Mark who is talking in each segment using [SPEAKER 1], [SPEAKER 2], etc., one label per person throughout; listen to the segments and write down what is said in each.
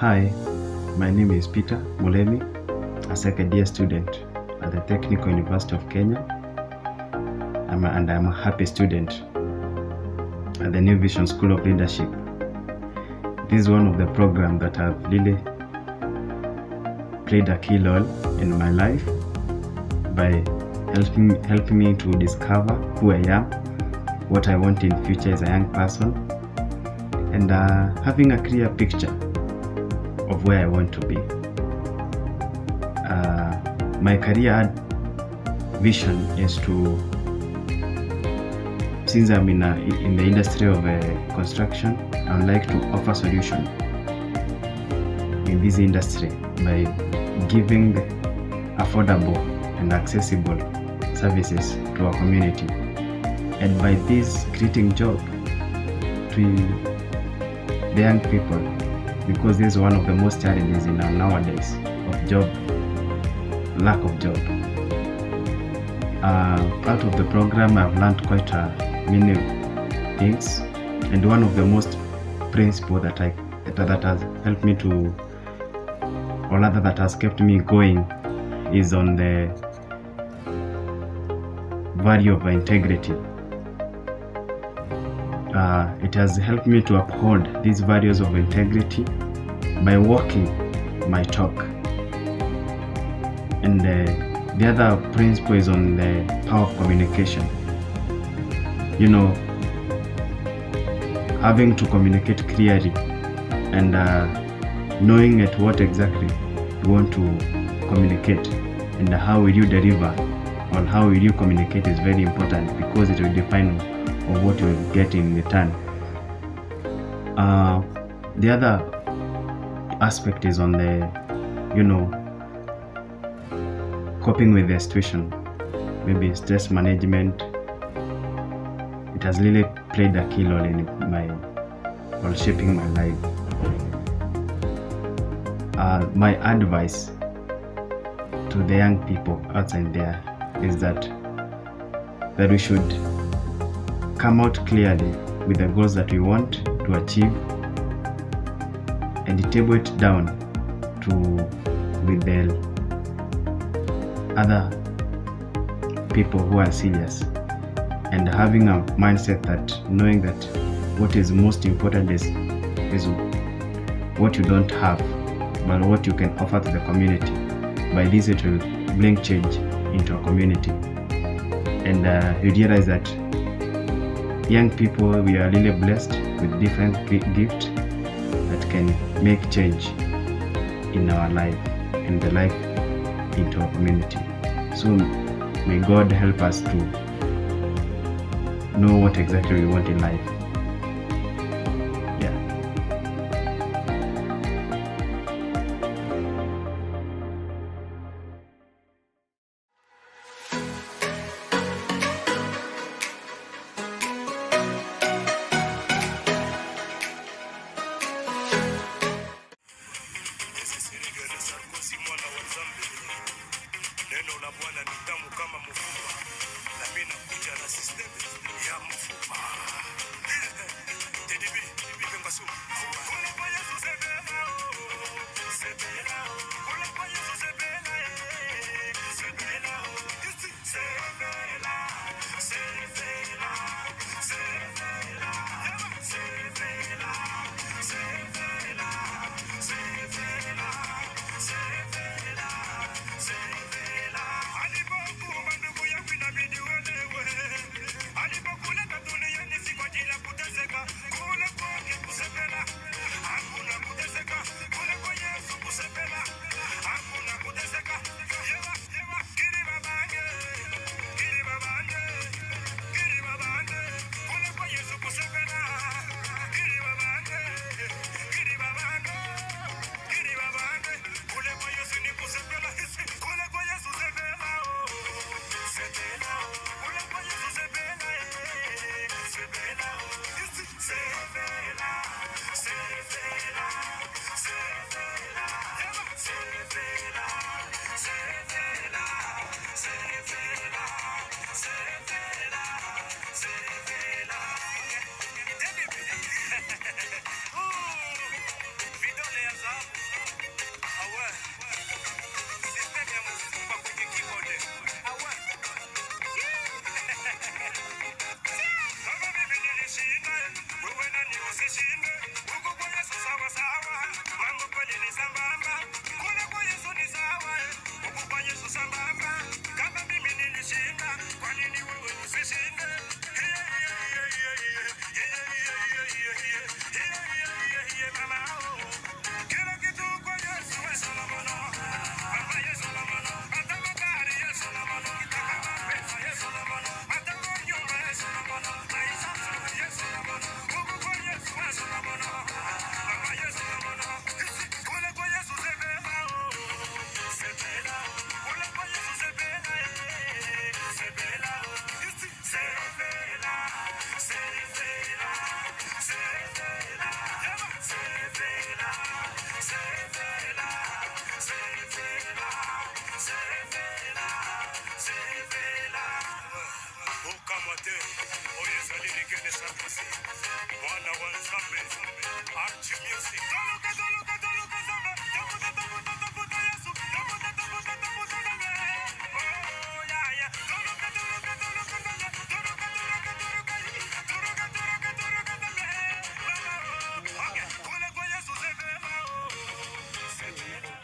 [SPEAKER 1] Hi, my name is Peter Mulemi, a second year student at the Technical University of Kenya, and I'm a happy student at the New Vision School of Leadership. This is one of the programs that have really played a key role in my life by helping me to discover who I am, what I want in future as a young person, and having a clear picture of where I want to be. My career vision is to, since I'm in the industry of construction, I would like to offer solution in this industry by giving affordable and accessible services to our community, and by this creating job to the young people, because this is one of the most challenges in nowadays of lack of job. Out of the program, I've learned quite many things, and one of the most principles that has helped me to, or rather that has kept me going, is on the value of integrity. It has helped me to uphold these values of integrity by walking my talk. And the other principle is on the power of communication. Having to communicate clearly and knowing at what exactly you want to communicate and how will you deliver or how will you communicate is very important, because it will define of what you will get in return. The other aspect is on the, coping with the situation, maybe stress management. It has really played a key role in shaping my life. My advice to the young people outside there is that we should come out clearly with the goals that we want to achieve and table it down with the other people who are serious, and having a mindset that knowing that what is most important is what you don't have, but what you can offer to the community. By this it will bring change into a community, and you realize that young people, we are really blessed with different gifts that can make change in our life and the life into our community. So may God help us to know what exactly we want in life. Yeah.
[SPEAKER 2] Neno la Bwana ni tamu kama mfupa, na mimi nakuja na system ya mfupa. Okamate, oyezali likele sakosi, wana wa nzambe, archi music. Toluka, toluka, toluka zamba, taputa, taputa, taputa Yesu, taputa, taputa, taputa zamba. Oh, yeah, yeah. Toluka, toluka, toluka zamba, toluka, toluka, toluka, toluka, toluka, toluka zamba. Okay, kule kwa Yesu zebela, zebela.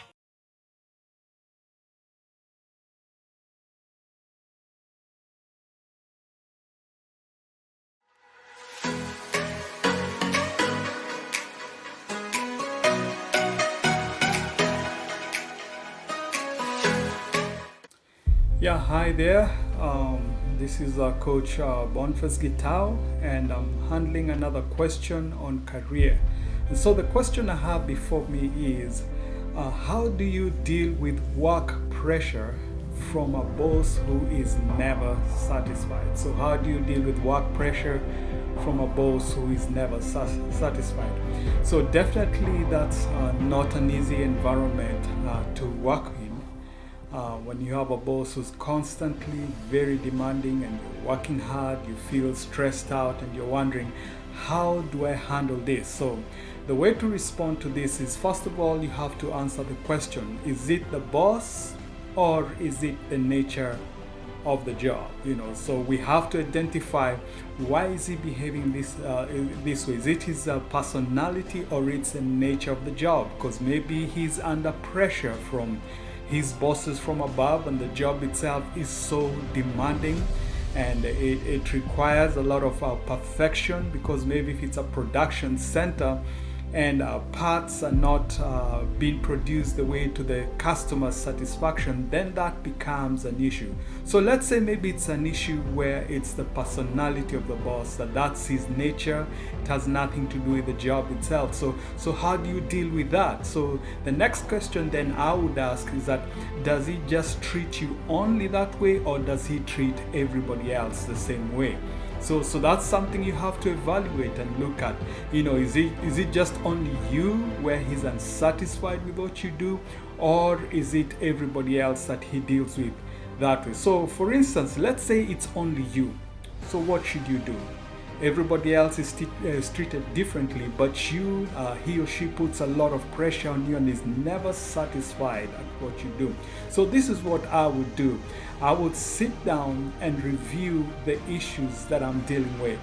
[SPEAKER 3] Yeah, hi there. This is Coach Boniface Gitao, and I'm handling another question on career. And so the question I have before me is, how do you deal with work pressure from a boss who is never satisfied? So how do you deal with work pressure from a boss who is never satisfied? So definitely that's not an easy environment to work in. When you have a boss who's constantly very demanding and you're working hard, you feel stressed out and you're wondering, how do I handle this? So the way to respond to this is, first of all, you have to answer the question, is it the boss or is it the nature of the job? So we have to identify, why is he behaving this way? Is it his personality or it's the nature of the job? Because maybe he's under pressure from his bosses from above, and the job itself is so demanding and it requires a lot of perfection, because maybe if it's a production center and parts are not being produced the way to the customer's satisfaction, then that becomes an issue. So let's say maybe it's an issue where it's the personality of the boss, that's his nature, it has nothing to do with the job itself. So how do you deal with that? So the next question then I would ask is that, does he just treat you only that way, or does he treat everybody else the same way? So that's something you have to evaluate and look at. Is it just only you where he's unsatisfied with what you do, or is it everybody else that he deals with that way? So for instance, let's say it's only you. So what should you do? Everybody else is treated differently, but he or she puts a lot of pressure on you and is never satisfied at what you do. So this is what I would do. I would sit down and review the issues that I'm dealing with,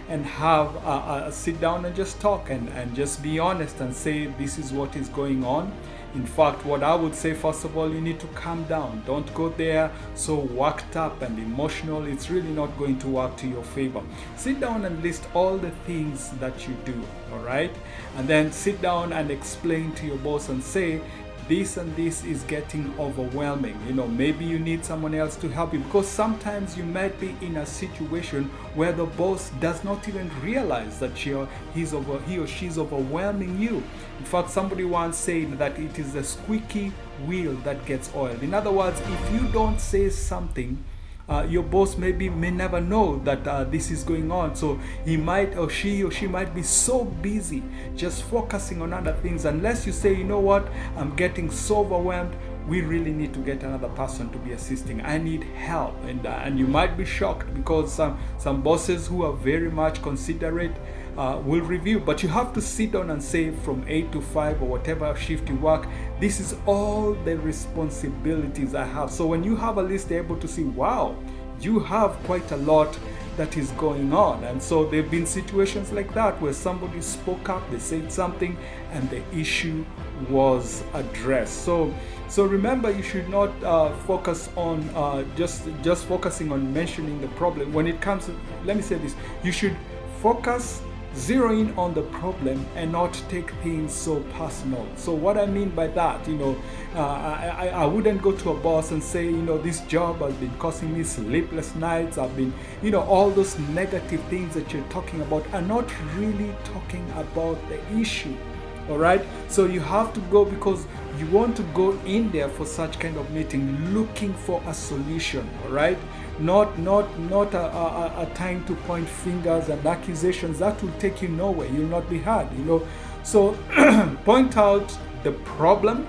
[SPEAKER 3] and have a sit down and just talk and just be honest and say, this is what is going on. In fact, what I would say, first of all, you need to calm down. Don't go there so worked up and emotional. It's really not going to work to your favor. Sit down and list all the things that you do, all right? And then sit down and explain to your boss and say, this and this is getting overwhelming. Maybe you need someone else to help you, because sometimes you might be in a situation where the boss does not even realize that he or she's overwhelming you. In fact, somebody once said that it is the squeaky wheel that gets oiled. In other words, if you don't say something, your boss may never know that this is going on. So he or she might be so busy just focusing on other things, unless you say, what, I'm getting so overwhelmed, we really need to get another person to be assisting. I need help. And you might be shocked, because some bosses who are very much considerate will review, but you have to sit down and say, from 8 to 5 or whatever shift you work, this is all the responsibilities I have. So when you have a list, you're able to see, wow, you have quite a lot that is going on. And so there have been situations like that where somebody spoke up, they said something, and the issue was addressed. So remember, you should not focus on just focusing on mentioning the problem. When it comes to, let me say this, you should focus, zero in on the problem and not take things so personal. So what I mean by that, I wouldn't go to a boss and say, this job has been causing me sleepless nights. I've been, all those negative things that you're talking about are not really talking about the issue. All right. So you have to go, because you want to go in there for such kind of meeting looking for a solution. All right. Not a time to point fingers and accusations. That will take you nowhere. You'll not be heard. So point out the problem,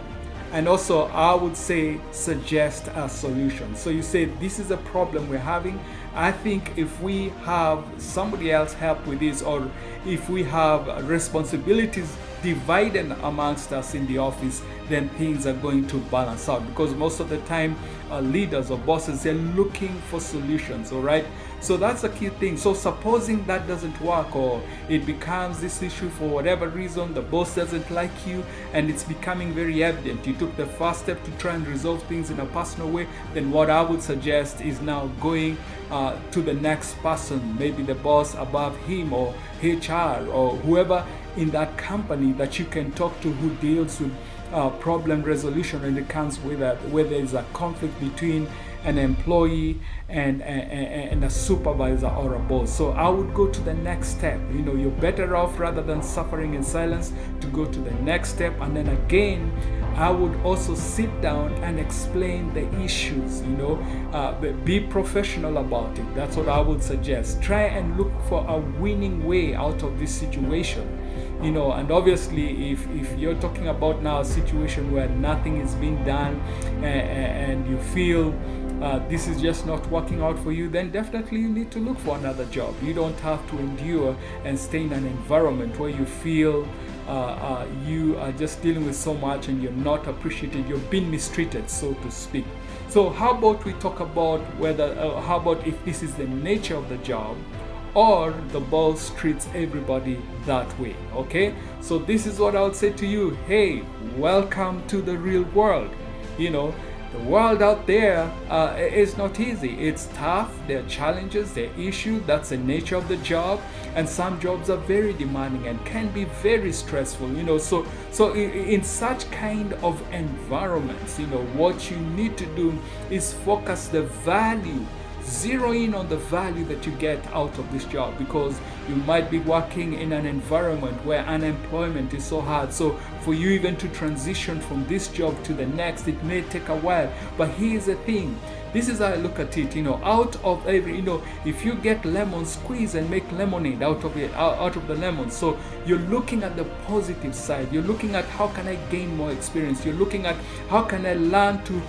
[SPEAKER 3] and also I would say suggest a solution. So you say, this is a problem we're having. I think if we have somebody else help with this, or if we have responsibilities divided amongst us in the office, then things are going to balance out, because most of the time leaders or bosses, they're looking for solutions. All right, so that's a key thing. So supposing that doesn't work, or it becomes this issue for whatever reason, the boss doesn't like you, and it's becoming very evident you took the first step to try and resolve things in a personal way, then what I would suggest is now going to the next person, maybe the boss above him, or HR, or whoever in that company that you can talk to, who deals with problem resolution when it comes with where there is a conflict between an employee and a supervisor or a boss. So I would go to the next step. You're better off, rather than suffering in silence, to go to the next step. And then again, I would also sit down and explain the issues. Be professional about it. That's what I would suggest. Try and look for a winning way out of this situation. And obviously, if you're talking about now a situation where nothing is being done, and you feel this is just not working out for you, then definitely you need to look for another job. You don't have to endure and stay in an environment where you feel you are just dealing with so much and you're not appreciated, you're being mistreated, so to speak. So how about we talk about how about if this is the nature of the job, or the boss treats everybody that way. Okay, so this is what I would say to you. Hey, welcome to the real world. The world out there is not easy. It's tough. There are challenges, there are issues. That's the nature of the job. And some jobs are very demanding and can be very stressful. So in such kind of environments, what you need to do is focus the value. Zero in on the value that you get out of this job, because you might be working in an environment where unemployment is so hard. So for you even to transition from this job to the next, it may take a while. But here's the thing. This is how I look at it. Out of every, if you get lemon, squeeze and make lemonade out of it, out of the lemon. So you're looking at the positive side. You're looking at how can I gain more experience. You're looking at how can I learn to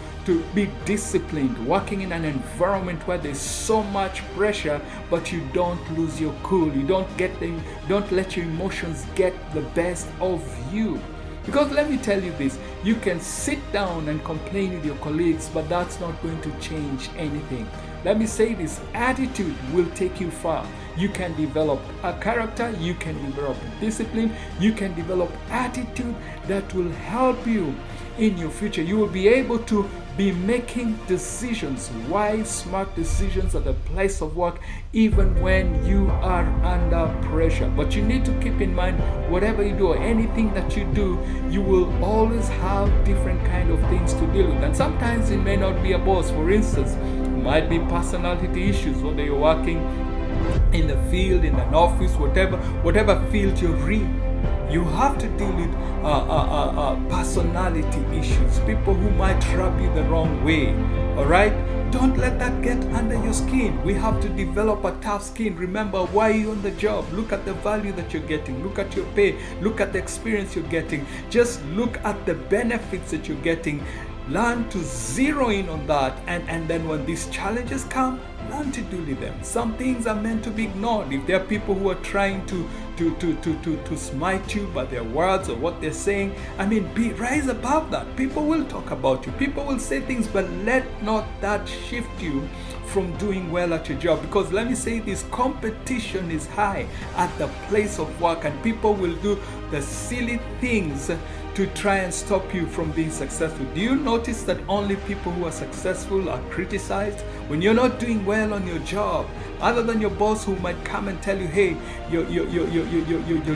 [SPEAKER 3] be disciplined, working in an environment where there's so much pressure, but you don't lose your cool. You don't let your emotions get the best of you. Because let me tell you this, you can sit down and complain with your colleagues, but that's not going to change anything. Let me say this, attitude will take you far. You can develop a character, you can develop discipline, you can develop attitude that will help you in your future. You will be able to be making decisions, wise, smart decisions at the place of work, even when you are under pressure. But you need to keep in mind, whatever you do or anything that you do, you will always have different kind of things to deal with. And sometimes it may not be a boss. For instance, it might be personality issues, whether you're working in the field, in an office, whatever field you're in. You have to deal with personality issues, people who might rub you the wrong way. All right, don't let that get under your skin. We have to develop a tough skin. Remember, why are you on the job? Look at the value that you're getting. Look at your pay. Look at the experience you're getting. Just look at the benefits that you're getting. Learn to zero in on that, and then when these challenges come, learn to deal with them. Some things are meant to be ignored. If there are people who are trying to smite you by their words or what they're saying, rise above that. People will talk about you. People will say things, but let not that shift you from doing well at your job. Because let me say this, competition is high at the place of work, and people will do the silly things to try and stop you from being successful. Do you notice that only people who are successful are criticized? When you're not doing well on your job, other than your boss who might come and tell you, hey, your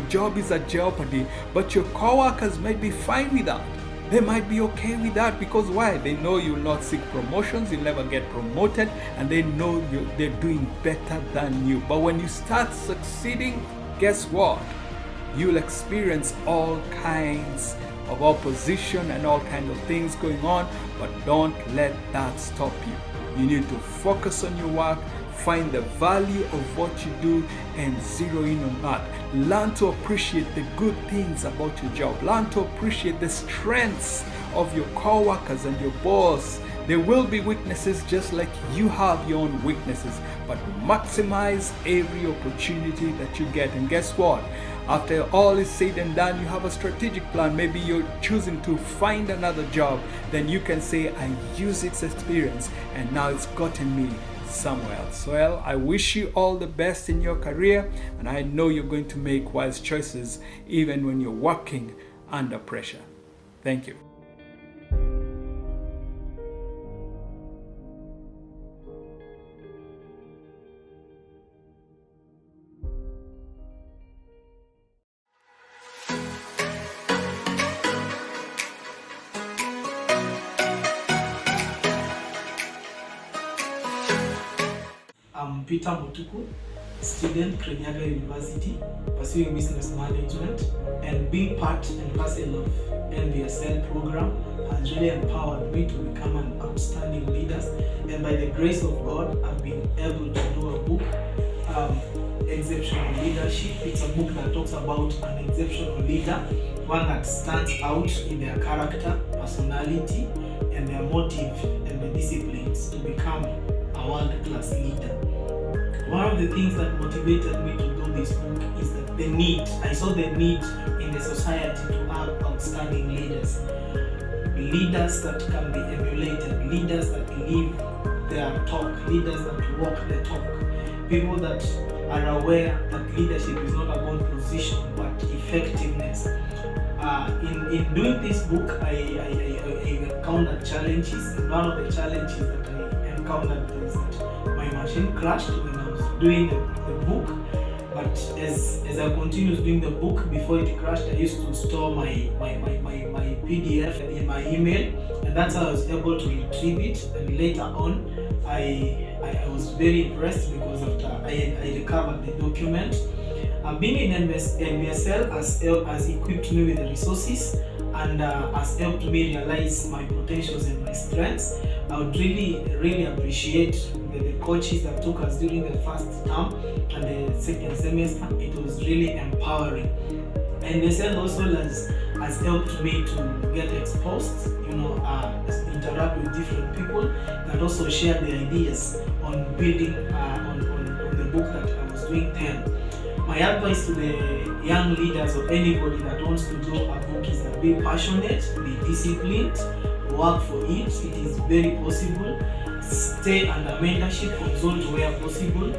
[SPEAKER 3] job is at jeopardy, but your coworkers might be fine with that. They might be okay with that, because why? They know you'll not seek promotions, you'll never get promoted, and they know they're doing better than you. But when you start succeeding, guess what? You'll experience all kinds of opposition and all kinds of things going on, but don't let that stop you. You need to focus on your work, find the value of what you do and zero in on that. Learn to appreciate the good things about your job. Learn to appreciate the strengths of your co-workers and your boss. There will be weaknesses just like you have your own weaknesses, but maximize every opportunity that you get. And guess what? After all is said and done, you have a strategic plan. Maybe you're choosing to find another job. Then you can say, I use its experience and now it's gotten me somewhere else. Well, I wish you all the best in your career, and I know you're going to make wise choices even when you're working under pressure. Thank you.
[SPEAKER 4] I'm Peter Mutuku, student, Kenyaga University, pursuing business management, and being part and parcel of NBSL program has really empowered me to become an outstanding leader. And by the grace of God, I've been able to do a book, Exceptional Leadership. It's a book that talks about an exceptional leader, one that stands out in their character, personality, and their motive and the disciplines to become a world-class leader. One of the things that motivated me to do this book is that the need. I saw the need in the society to have outstanding leaders. Leaders that can be emulated, leaders that live their talk, leaders that walk the talk, people that are aware that leadership is not about position but effectiveness. In doing this book, I encountered challenges, and one of the challenges that I encountered is that my machine crashed when I was doing the book. But as I continued doing the book, before it crashed, I used to store my PDF in my email, and that's how I was able to retrieve it. And later on, I was very impressed because after I recovered the document. Being in NBSL has equipped me with the resources and has helped me realize my potentials and my strengths. I would really appreciate the coaches that took us during the first term and the second semester. It was really empowering. NBSL also has helped me to get exposed, interact with different people and also share the ideas on building on the book that I was doing then. My advice to the young leaders or anybody that wants to do a book is that be passionate, be disciplined, work for it. It is very possible. Stay under mentorship, consult where possible,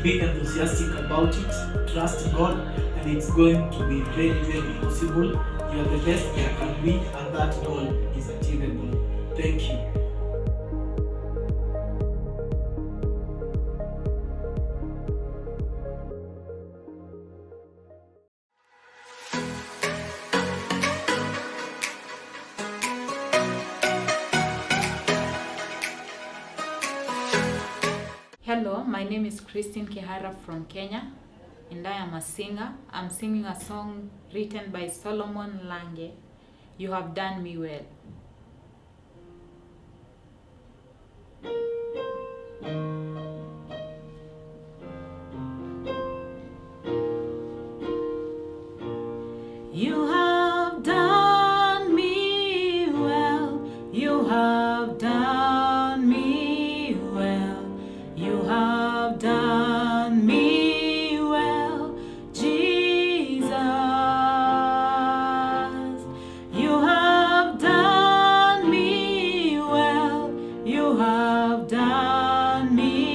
[SPEAKER 4] be enthusiastic about it, trust God, and it's going to be very, very possible. You are the best there can be, and that goal is achievable. Thank you.
[SPEAKER 5] Hello, my name is Christine Kihara from Kenya, and I am a singer. I'm singing a song written by Solomon Lange, You Have Done Me Well. You have done me well, you have done me well, you have done me well, Jesus. You have done me well, you have done me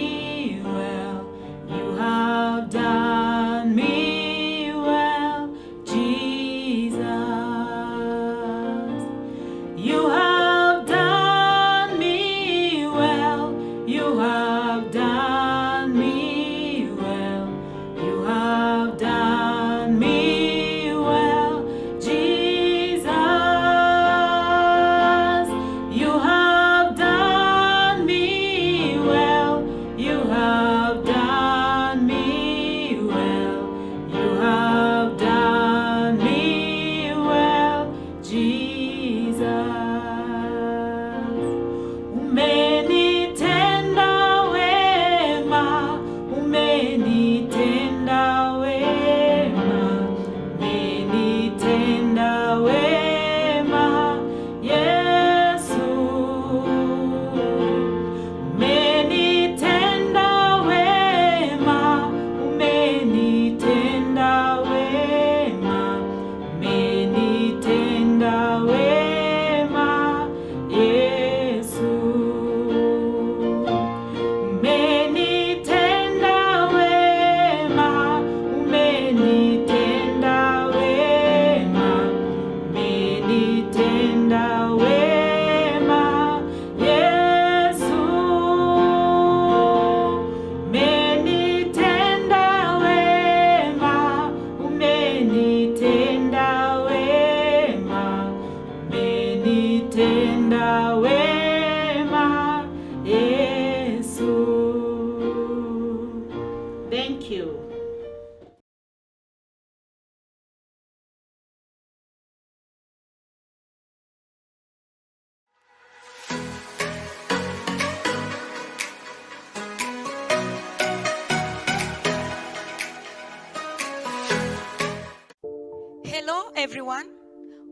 [SPEAKER 6] everyone.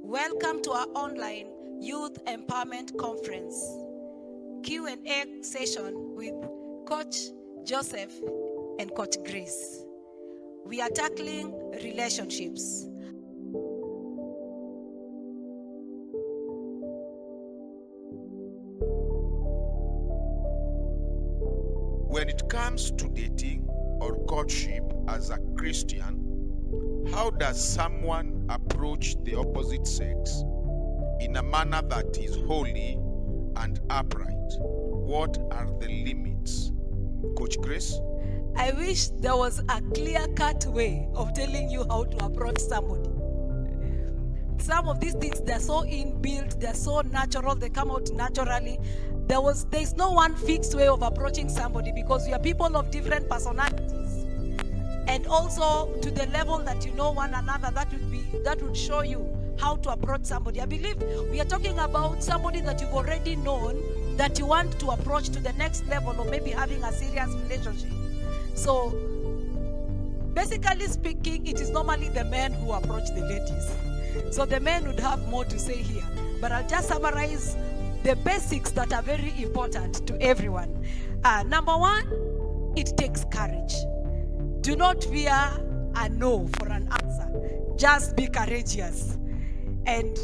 [SPEAKER 6] Welcome to our online Youth Empowerment Conference Q&A session with Coach Joseph and Coach Grace. We are tackling relationships.
[SPEAKER 7] When it comes to dating or courtship as a Christian, how does someone approach the opposite sex in a manner that is holy and upright? What are the limits? Coach Grace?
[SPEAKER 6] I wish there was a clear-cut way of telling you how to approach somebody. Some of these things, they're so inbuilt, they're so natural, they come out naturally. There's no one fixed way of approaching somebody because we are people of different personalities. And also to the level that you know one another, that would show you how to approach somebody. I believe we are talking about somebody that you've already known that you want to approach to the next level or maybe having a serious relationship. So basically speaking, it is normally the men who approach the ladies. So the men would have more to say here. But I'll just summarize the basics that are very important to everyone. Number one, it takes courage. Do not fear a no for an answer. Just be courageous and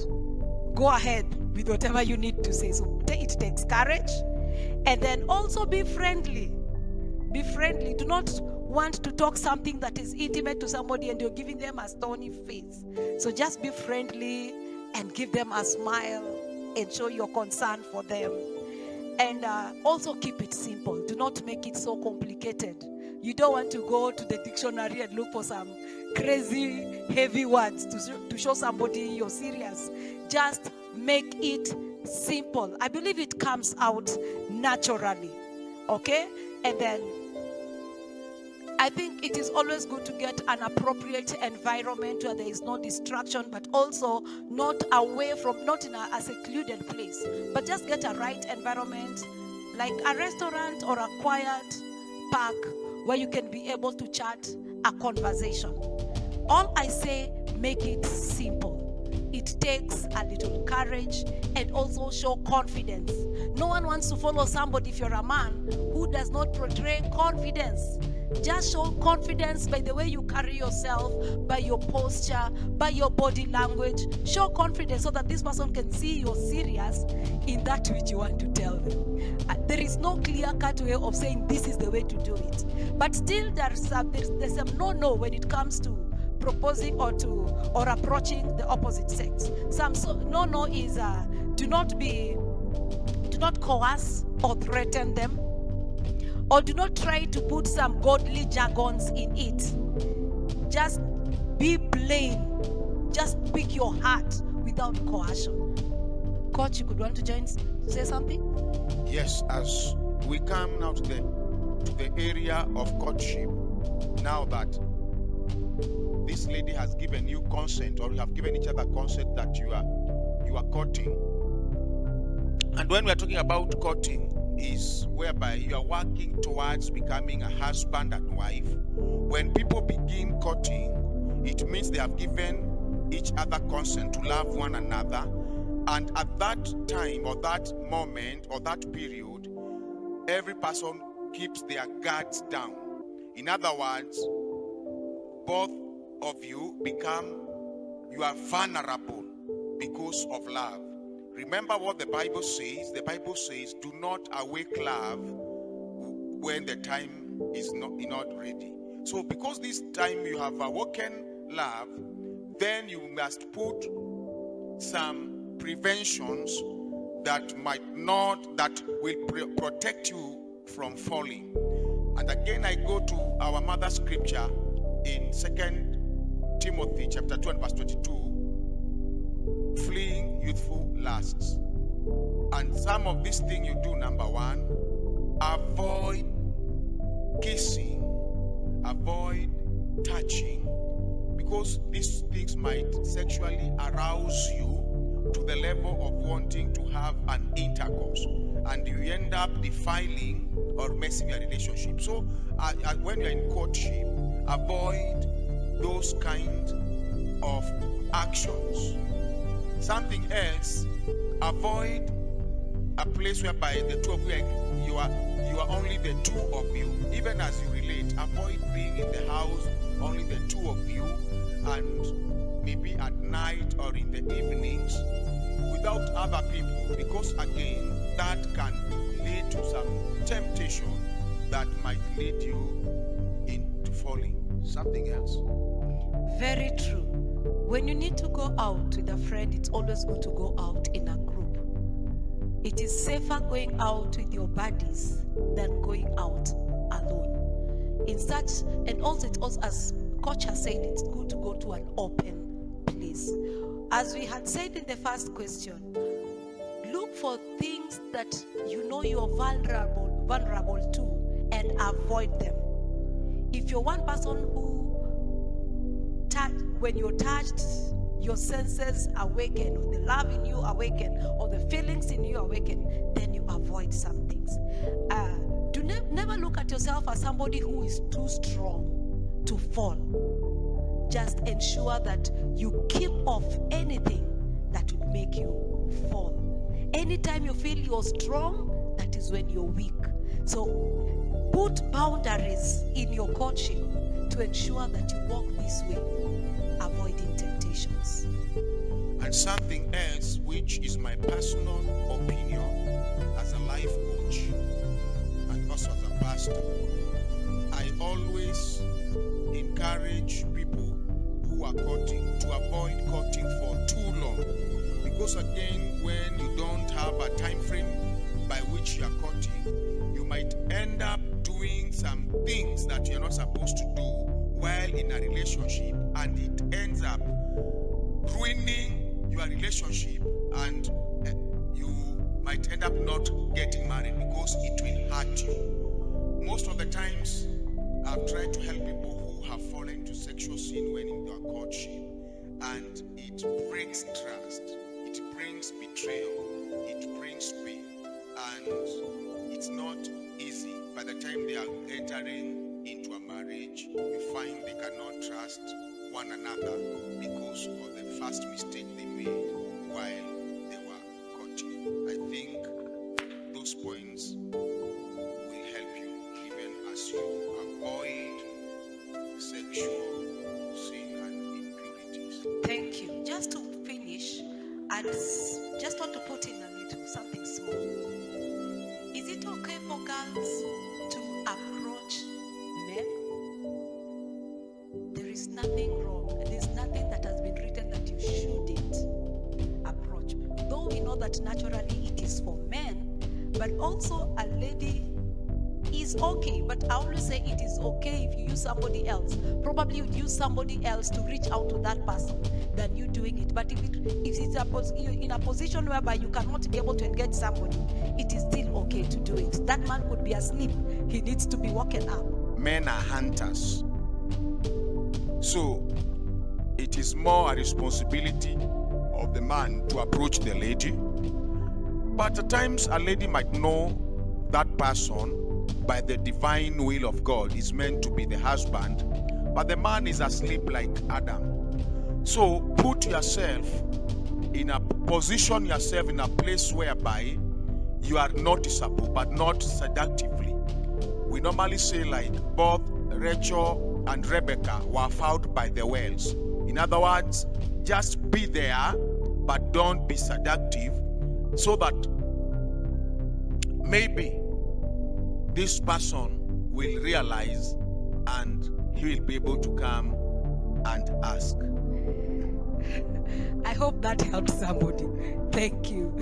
[SPEAKER 6] go ahead with whatever you need to say. So it takes courage. And then also be friendly. Be friendly. Do not want to talk something that is intimate to somebody and you're giving them a stony face. So just be friendly and give them a smile and show your concern for them. And also keep it simple. Do not make it so complicated. You don't want to go to the dictionary and look for some crazy, heavy words to show somebody you're serious. Just make it simple. I believe it comes out naturally. Okay? And then I think it is always good to get an appropriate environment where there is no distraction, but also not in a secluded place. But just get a right environment, like a restaurant or a quiet park where you can be able to chat a conversation. All I say, make it simple. It takes a little courage and also show confidence. No one wants to follow somebody, if you're a man, who does not portray confidence. Just show confidence by the way you carry yourself, by your posture, by your body language. Show confidence so that this person can see you're serious in that which you want to tell them. There is no clear-cut way of saying this is the way to do it. But still there's a no when it comes to proposing or approaching the opposite sex. Some no is do not coerce or threaten them, or do not try to put some godly jargons in it. Just be plain. Just speak your heart without coercion. Coach, you could want to say something?
[SPEAKER 7] Yes, as we come now to the area of courtship, now that this lady has given you consent, or you have given each other consent that you are courting. And when we are talking about courting, is whereby you are working towards becoming a husband and wife. When people begin courting, it means they have given each other consent to love one another. And at that time or that moment or that period, every person keeps their guards down. In other words, both of you are vulnerable because of love. Remember what the Bible says. The Bible says, do not awake love when the time is not ready. So because this time you have awoken love, then you must put some preventions that will protect you from falling. And again, I go to our mother scripture in 2 Timothy chapter 2 and verse 22. Fleeing youthful lusts. And some of these things you do, number one, avoid kissing, avoid touching, because these things might sexually arouse you to the level of wanting to have an intercourse, and you end up defiling or messing your relationship. So when you're in courtship, avoid those kind of actions. Something else, avoid a place whereby the two of you are only the two of you. Even as you relate, avoid being in the house only the two of you, and maybe at night or in the evenings without other people, because again that can lead to some temptation that might lead you into falling. Something else.
[SPEAKER 6] Very true. When you need to go out with a friend, it's always good to go out in a group. It is safer going out with your buddies than going out alone. In such, and also it's also, as Coach has said, it's good to go to an open place. As we had said in the first question, look for things that you know you're vulnerable to and avoid them. If you're one person who, when you're touched, your senses awaken, or the love in you awaken, or the feelings in you awaken, then you avoid some things. Never look at yourself as somebody who is too strong to fall. Just ensure that you keep off anything that would make you fall. Anytime you feel you're strong, that is when you're weak. So put boundaries in your courtship to ensure that you walk this way, avoiding temptations.
[SPEAKER 7] And something else, which is my personal opinion as a life coach and also as a pastor, I always encourage people who are courting to avoid courting for too long. Because again, when you don't have a time frame by which you are courting, you might end up doing some things that you're not supposed to do while in a relationship, and it ends up ruining your relationship, and you might end up not getting married because it will hurt you. Most of the times, I've tried to help people who have fallen into sexual sin when in their courtship, and it breaks trust, it brings betrayal, it brings pain, and it's not easy. By the time they are entering into a marriage, you find they cannot trust one another because of the first mistake they made while they were courting. I think those points will help you even as you avoid sexual sin and impurities.
[SPEAKER 6] Thank you. Just to finish, I just want to put in a little something small. Is it okay for girls to approach men? There is nothing wrong. There's nothing that has been written that you shouldn't approach. Though we know that naturally it is for men, but also a lady is okay. But I always say it is okay if you use somebody else. Probably you'd use somebody else to reach out to that person than you doing it. But if it's in a position whereby you cannot be able to engage somebody, it is still okay to do it. That man could be asleep. He needs to be woken up.
[SPEAKER 7] Men are hunters. So it is more a responsibility of the man to approach the lady. But at times a lady might know that person by the divine will of God is meant to be the husband, but the man is asleep like Adam. So put yourself in a position yourself in a place whereby you are noticeable but not seductively. We normally say like both Rachel and Rebecca were found by the wells. In other words, just be there but don't be seductive, so that maybe this person will realize and he will be able to come and ask.
[SPEAKER 6] I hope that helped somebody. Thank you.